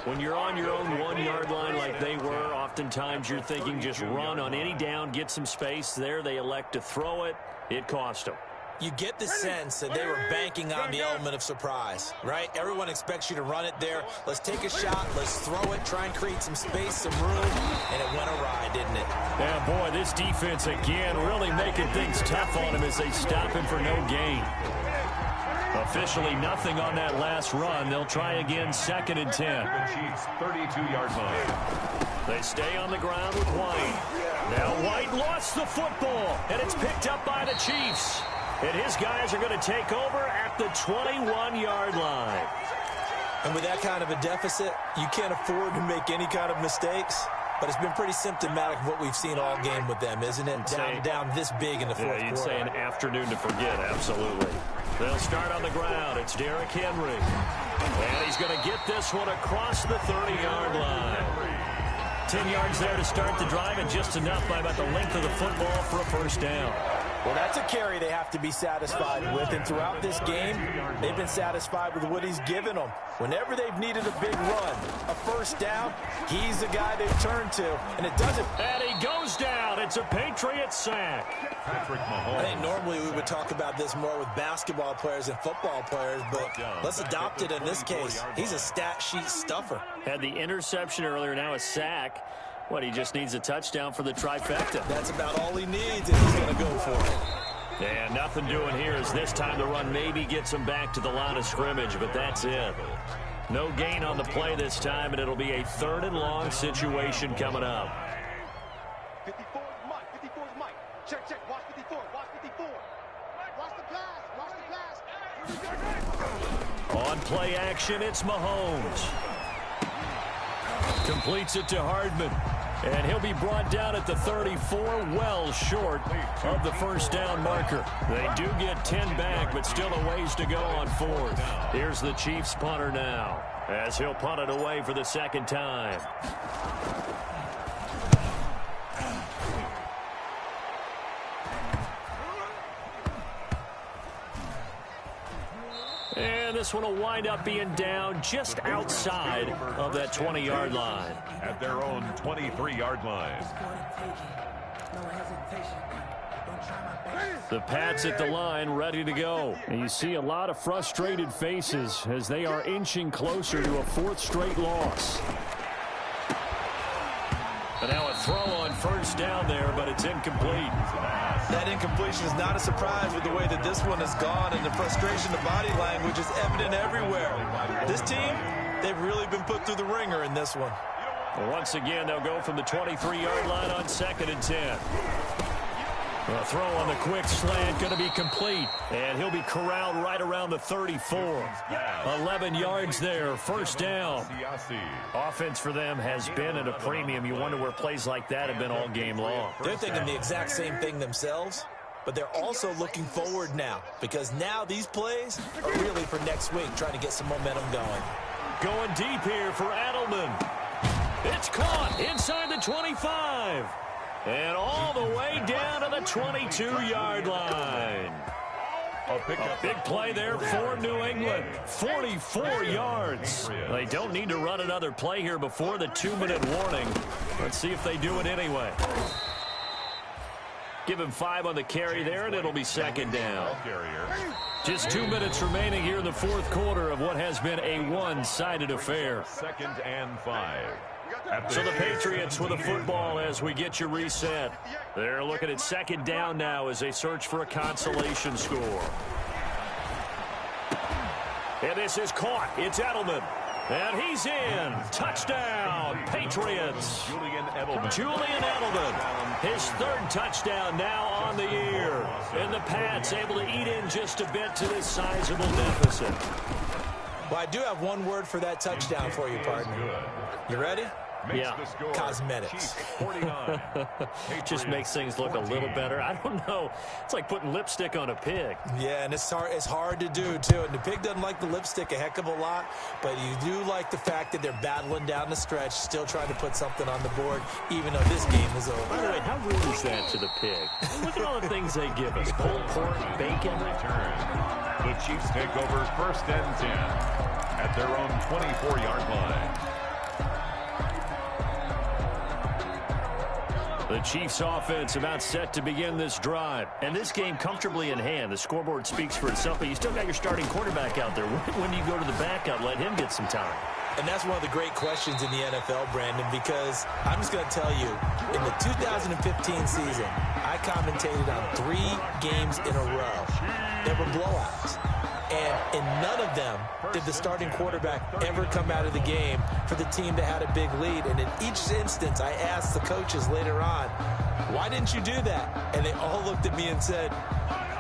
When you're on your own 1 yard line like they were, oftentimes you're thinking just run on any down, get some space. There they elect to throw it. It cost them. You get the sense that they were banking on the element of surprise, right? Everyone expects you to run it there. Let's take a shot. Let's throw it. Try and create some space, some room. And it went awry, didn't it? Yeah, boy, this defense again really making things tough on him as they stop him for no gain. Officially nothing on that last run. They'll try again 2nd and 10. Chiefs 32-yard line. They stay on the ground with White. Now White lost the football, and it's picked up by the Chiefs. And his guys are going to take over at the 21-yard line. And with that kind of a deficit, you can't afford to make any kind of mistakes. But it's been pretty symptomatic of what we've seen all game with them, isn't it? Down this big in the fourth quarter. You'd say an afternoon to forget, absolutely. They'll start on the ground. It's Derrick Henry. And he's going to get this one across the 30-yard line. 10 yards there to start the drive, and just enough by about the length of the football for a first down. Well, that's a carry they have to be satisfied with, and throughout this game, they've been satisfied with what he's given them. Whenever they've needed a big run, a first down, he's the guy they've turned to, and it doesn't. And he goes down. It's a Patriots sack. Patrick Mahomes. I think normally we would talk about this more with basketball players and football players, but let's adopt it in this case. He's a stat sheet stuffer. Had the interception earlier, now a sack. What, he just needs a touchdown for the trifecta. That's about all he needs, and he's going to go for it. And nothing doing here as this time the run maybe gets him back to the line of scrimmage, but that's it. No gain on the play this time, and it'll be a 3rd and long situation coming up. 54 is Mike. 54 is Mike. Check, check. Watch 54. Watch 54. Watch the pass. Watch the pass. On play action, it's Mahomes. Completes it to Hardman. And he'll be brought down at the 34, well short of the first down marker. They do get 10 back, but still a ways to go on fourth. Here's the Chiefs punter now, as he'll punt it away for the second time. And this one will wind up being down just outside of that 20-yard line. At their own 23-yard line. The Pats at the line, ready to go. And you see a lot of frustrated faces as they are inching closer to a fourth straight loss. But now a throw on first down there, but it's incomplete. That incompletion is not a surprise with the way that this one has gone, and the frustration, the body language is evident everywhere. This team, they've really been put through the ringer in this one. Once again, they'll go from the 23-yard line on 2nd and 10. A throw on the quick slant, going to be complete. And he'll be corralled right around the 34. 11 yards there, first down. Offense for them has been at a premium. You wonder where plays like that have been all game long. They're thinking the exact same thing themselves, but they're also looking forward now, because now these plays are really for next week, trying to get some momentum going. Going deep here for Adelman. It's caught inside the 25. And all the way down to the 22-yard line. A big play there for New England. 44 yards. They don't need to run another play here before the 2-minute warning. Let's see if they do it anyway. Give him 5 on the carry there, and it'll be second down. Just 2 minutes remaining here in the fourth quarter of what has been a one-sided affair. 2nd and 5. So the Patriots with the football as we get you reset. They're looking at second down now as they search for a consolation score. And this is caught. It's Edelman. And he's in. Touchdown, Patriots. Julian Edelman. Julian Edelman. His 3rd touchdown now on the year. And the Pats able to eat in just a bit to this sizable deficit. Well, I do have one word for that touchdown for you, partner. You ready? Yeah. Cosmetics. Just makes things look a little better. I don't know. It's like putting lipstick on a pig. Yeah, and it's hard to do, too. And the pig doesn't like the lipstick a heck of a lot, but you do like the fact that they're battling down the stretch, still trying to put something on the board, even though this game is over. By the way, how rude is that to the pig? Look at all the things they give us. Pulled pork, bacon. The Chiefs take over 1st and 10 at their own 24-yard line. The Chiefs offense about set to begin this drive. And this game comfortably in hand. The scoreboard speaks for itself, but you still got your starting quarterback out there. When do you go to the backup, let him get some time? And that's one of the great questions in the NFL, Brandon, because I'm just going to tell you, in the 2015 season, I commentated on 3 games in a row that were blowouts. And in none of them did the starting quarterback ever come out of the game for the team that had a big lead. And in each instance, I asked the coaches later on, why didn't you do that? And they all looked at me and said,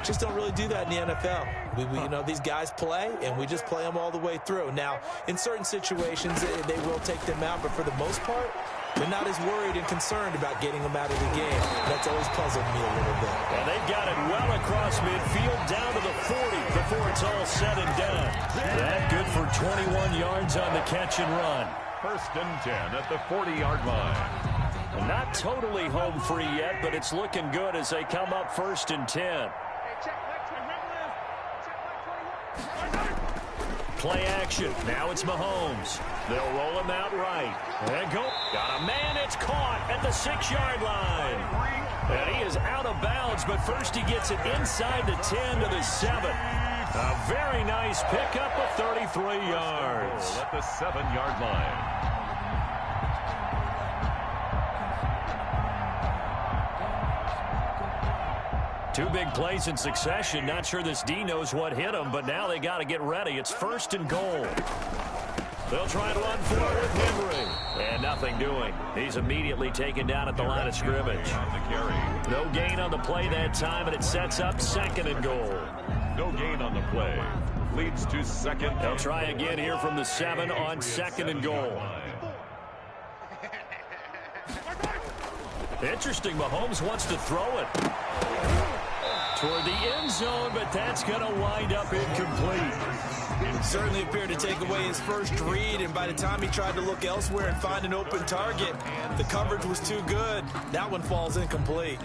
just don't really do that in the NFL. You know, these guys play, and we just play them all the way through. Now, in certain situations, they will take them out, but for the most part, they're not as worried and concerned about getting them out of the game. That's always puzzled me a little bit. And they've got it well across midfield, down to the 40 before it's all said and done. That good for 21 yards on the catch and run. 1st and 10 at the 40-yard line. Not totally home free yet, but it's looking good as they come up 1st and 10. Play action. Now it's Mahomes. They'll roll him out right. And go. Got a man. It's caught at the 6-yard line. And he is out of bounds, but first he gets it inside the 10 to the 7. A very nice pickup of 33 yards. At the 7-yard line. Two big plays in succession. Not sure this D knows what hit him, but now they got to get ready. It's 1st and goal. They'll try to run for it with Henry. And nothing doing. He's immediately taken down at the line of scrimmage. No gain on the play that time, and it sets up 2nd and goal. No gain on the play. Leads to 2nd. They'll try again here from the 7 on 2nd and goal. Interesting, Mahomes wants to throw it toward the end zone, but that's going to wind up incomplete. Certainly appeared to take away his first read, and by the time he tried to look elsewhere and find an open target, the coverage was too good. That one falls incomplete.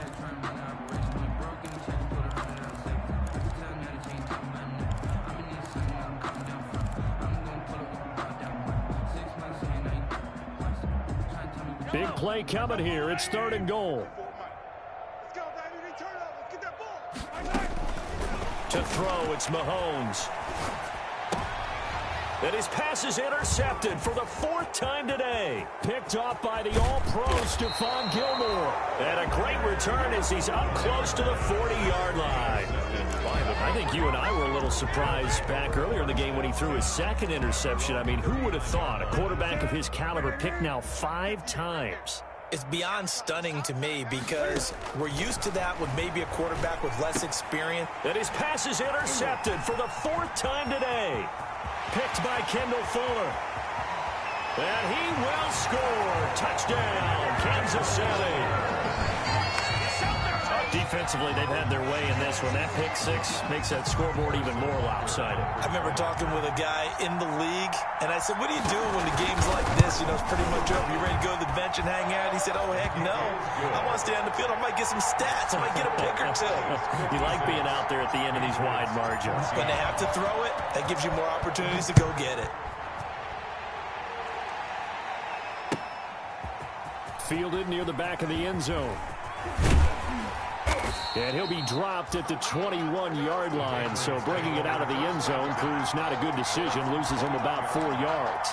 Big play coming here. It's 3rd and goal. To throw, it's Mahomes. And his pass is intercepted for the 4th time today. Picked off by the all-pro Stephon Gilmore. And a great return as he's up close to the 40-yard line. I think you and I were a little surprised back earlier in the game when he threw his 2nd interception. I mean, who would have thought a quarterback of his caliber picked now 5 times? It's beyond stunning to me because we're used to that with maybe a quarterback with less experience. And his pass is intercepted for the 4th time today. Picked by Kendall Fuller. And he will score. Touchdown, Kansas City. Defensively, they've had their way in this one. That pick 6 makes that scoreboard even more lopsided. I remember talking with a guy in the league, and I said, what do you do when the game's like this? You know, it's pretty much over. You ready to go to the bench and hang out? He said, oh, heck no. I want to stay on the field. I might get some stats. I might get a pick or 2. You like being out there at the end of these wide margins. When they have to throw it, that gives you more opportunities to go get it. Fielded near the back of the end zone. And he'll be dropped at the 21-yard line, so bringing it out of the end zone proves not a good decision, loses him about 4 yards.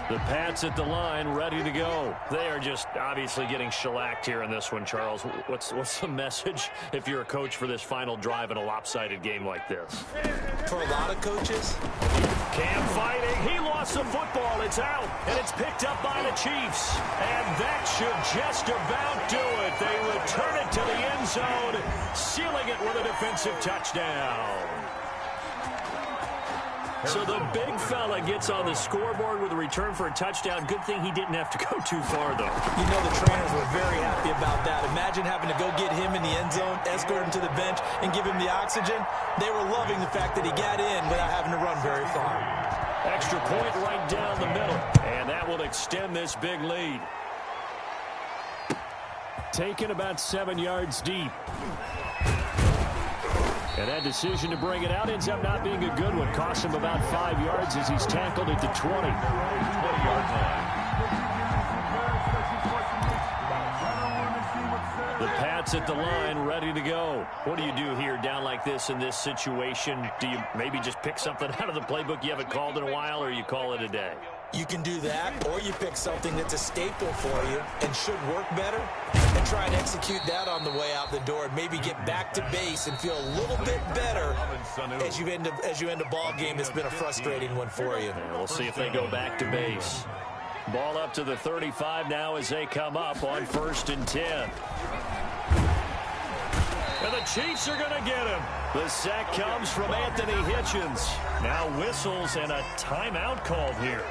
The Pats at the line, ready to go. They are just obviously getting shellacked here in this one, Charles. What's the message if you're a coach for this final drive in a lopsided game like this? For a lot of coaches, Cam fighting. He lost the football. It's out, and it's picked up by the Chiefs. And that should just about do it. They return it to the end zone, sealing it with a defensive touchdown. So the big fella gets on the scoreboard with a return for a touchdown. Good thing he didn't have to go too far, though. You know the trainers were very happy about that. Imagine having to go get him in the end zone, escort him to the bench, and give him the oxygen. They were loving the fact that he got in without having to run very far. Extra point right down the middle, and that will extend this big lead. Taken about 7 yards deep. And that decision to bring it out ends up not being a good one. Costs him about 5 yards as he's tackled at the 20. 20-yard line. The Pats at the line, ready to go. What do you do here down like this in this situation? Do you maybe just pick something out of the playbook you haven't called in a while, or you call it a day? You can do that, or you pick something that's a staple for you and should work better, and try and execute that on the way out the door, and maybe get back to base and feel a little bit better as you end a ball game that's been a frustrating one for you. And we'll see if they go back to base. Ball up to the 35 now as they come up on 1st and 10. And the Chiefs are going to get him. The sack comes from Anthony Hitchens. Now whistles and a timeout called here.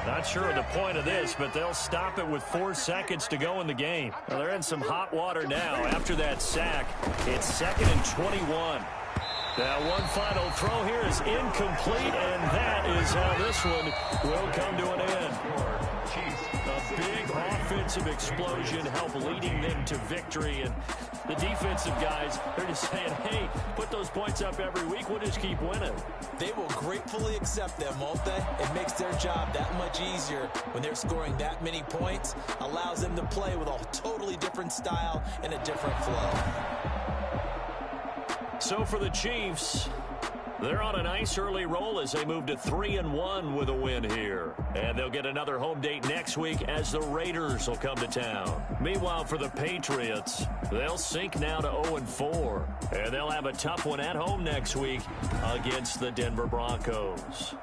Not sure of the point of this, but they'll stop it with 4 seconds to go in the game. Well, they're in some hot water now after that sack. It's 2nd and 21. Now one final throw here is incomplete, and that is how this one will come to an end. A big offensive explosion helped leading them to victory, and the defensive guys, they're just saying, hey, put those points up every week, we'll just keep winning. They will gratefully accept them, won't they? It makes their job that much easier when they're scoring that many points, allows them to play with a totally different style and a different flow. So for the Chiefs, they're on a nice early roll as they move to 3-1 with a win here. And they'll get another home date next week as the Raiders will come to town. Meanwhile, for the Patriots, they'll sink now to 0-4. And they'll have a tough one at home next week against the Denver Broncos.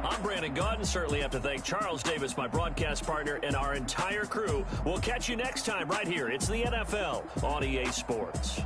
I'm Brandon Gaudin. Certainly have to thank Charles Davis, my broadcast partner, and our entire crew. We'll catch you next time right here. It's the NFL on EA Sports.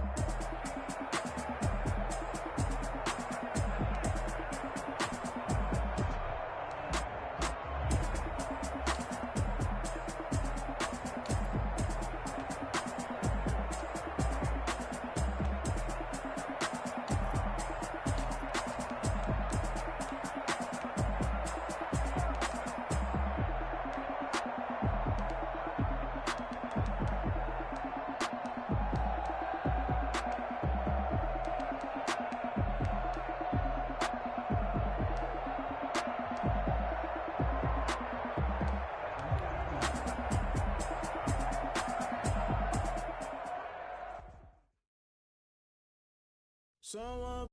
Someone